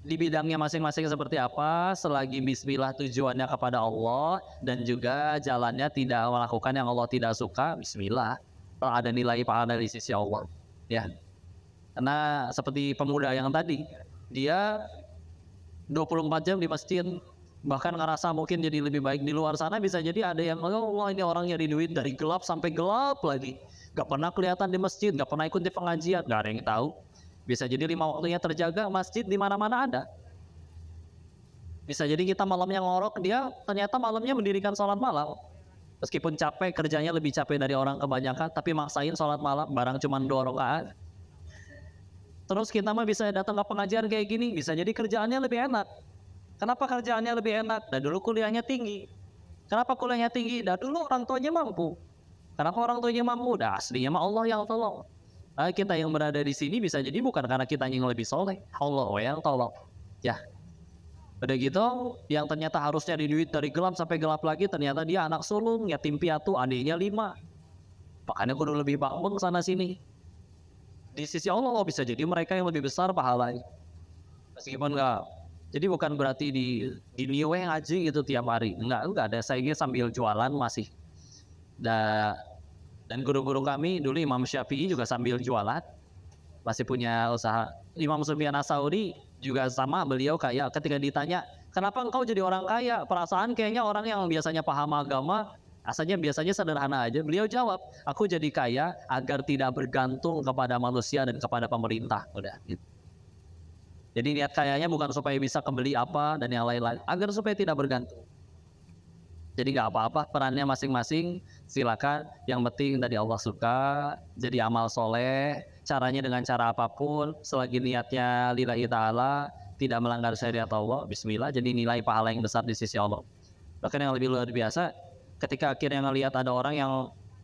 di bidangnya masing-masing seperti apa, selagi bismillah tujuannya kepada Allah dan juga jalannya tidak melakukan yang Allah tidak suka, bismillah, ada nilai pahala di sisi Allah ya. Karena seperti pemuda yang tadi, dia 24 jam di masjid, bahkan ngerasa mungkin jadi lebih baik di luar sana. Bisa jadi ada yang Allah ini orang nyari duit dari gelap sampai gelap lagi, gak pernah kelihatan di masjid, gak pernah ikut di pengajian, gak ada yang tahu. Bisa jadi 5 waktunya terjaga, masjid di mana-mana ada. Bisa jadi kita malamnya ngorok, dia ternyata malamnya mendirikan sholat malam. Meskipun capek, kerjanya lebih capek dari orang kebanyakan, tapi maksain sholat malam, barang cuma 2 rakaat. Terus kita mah bisa datang ke pengajian kayak gini, bisa jadi kerjaannya lebih enak. Kenapa kerjaannya lebih enak? Dan dulu kuliahnya tinggi. Kenapa kuliahnya tinggi? Dan dulu orang tuanya mampu. Kenapa orang tuanya mampu? Dah aslinya mah Allah yang tolong. Nah, kita yang berada di sini bisa jadi bukan karena kita yang lebih soleh, Allah yang tolong. Ya. Udah gitu, yang ternyata harusnya di duit dari gelap sampai gelap lagi, ternyata dia anak sulung, yatim piatu, adiknya 5. Makanya kudu lebih bangun sana sini. Di sisi Allah bisa jadi mereka yang lebih besar pahalanya. Meskipun enggak. Jadi bukan berarti di niwe ngaji gitu tiap hari. Enggak ada. Saya sambil jualan masih. Dan guru-guru kami dulu Imam Syafi'i juga sambil jualan. Masih punya usaha. Imam Sufyan Ats-Tsauri juga sama, beliau kaya. Ketika ditanya, kenapa engkau jadi orang kaya? Perasaan kayaknya orang yang biasanya paham agama, biasanya sederhana aja. Beliau jawab, aku jadi kaya agar tidak bergantung kepada manusia dan kepada pemerintah. Udah gitu. Jadi niat kayanya bukan supaya bisa kebeli apa dan yang lain-lain, agar supaya tidak bergantung. Jadi nggak apa-apa, perannya masing-masing, silakan. Yang penting tadi Allah suka, jadi amal soleh, caranya dengan cara apapun, selagi niatnya lillahi ta'ala, tidak melanggar syariat Allah, bismillah, jadi nilai pahala yang besar di sisi Allah. Bahkan yang lebih luar biasa, ketika akhirnya ngelihat ada orang yang,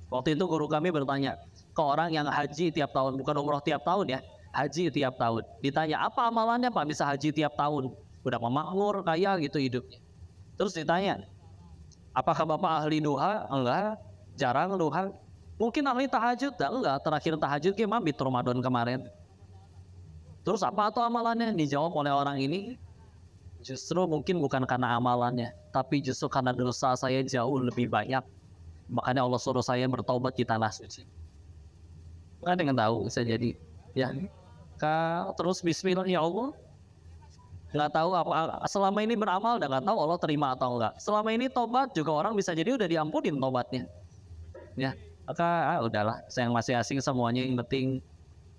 waktu itu guru kami bertanya, ke orang yang haji tiap tahun, bukan umroh tiap tahun ya, haji tiap tahun. Ditanya, apa amalannya Pak bisa haji tiap tahun? Udah memakmur, kaya gitu hidupnya. Terus ditanya, apakah Bapak ahli duha? Enggak, jarang duha. Mungkin ahli tahajud? Enggak, terakhir tahajud kayak mabit Ramadan kemarin. Terus apa tuh amalannya? Dijawab oleh orang ini, justru mungkin bukan karena amalannya, tapi justru karena dosa saya jauh lebih banyak. Makanya Allah suruh saya bertaubat di tanah suci. Ada yang tahu bisa jadi ya. Terus bismillah ya Allah. Nggak tahu apa selama ini beramal dan nggak tahu Allah terima atau enggak. Selama ini tobat juga orang bisa jadi udah diampunin tobatnya. Ya, maka udahlah, sayang masing-masing semuanya, yang penting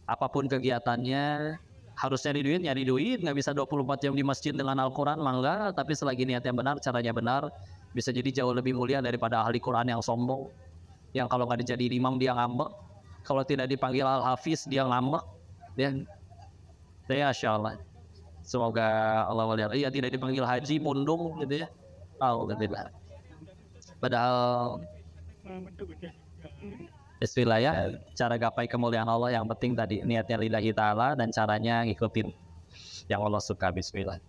apapun kegiatannya harusnya nyari duit, nggak bisa 24 jam di masjid dengan Al-Quran mangga, tapi selagi niatnya benar, caranya benar, bisa jadi jauh lebih mulia daripada ahli Quran yang sombong, yang kalau nggak dijadiin imam dia ngambek, kalau tidak dipanggil Al-Hafiz dia ngambek, ya. Ya insyaallah. Semoga Allah melihat. Iya, tidak dipanggil haji pundung gitu ya. Alhamdulillah. Padahal Bismillah ya. Cara gapai kemuliaan Allah yang penting tadi niatnya lillahi ta'ala dan caranya ngikutin yang Allah suka. Bismillah.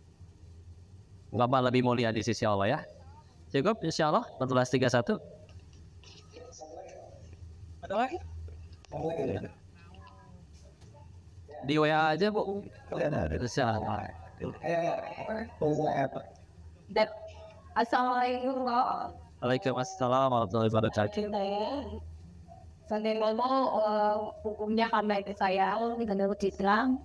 Bapak lebih mulia di sisi Allah ya. Cukup insya Allah 1431. Ada lagi? Di WA aja bu. Insya Allah. Dan assalamualaikum Waalaikumsalam warahmatullahi wabarakatuh. Saya ngomong hukumnya karena itu saya menurut Islam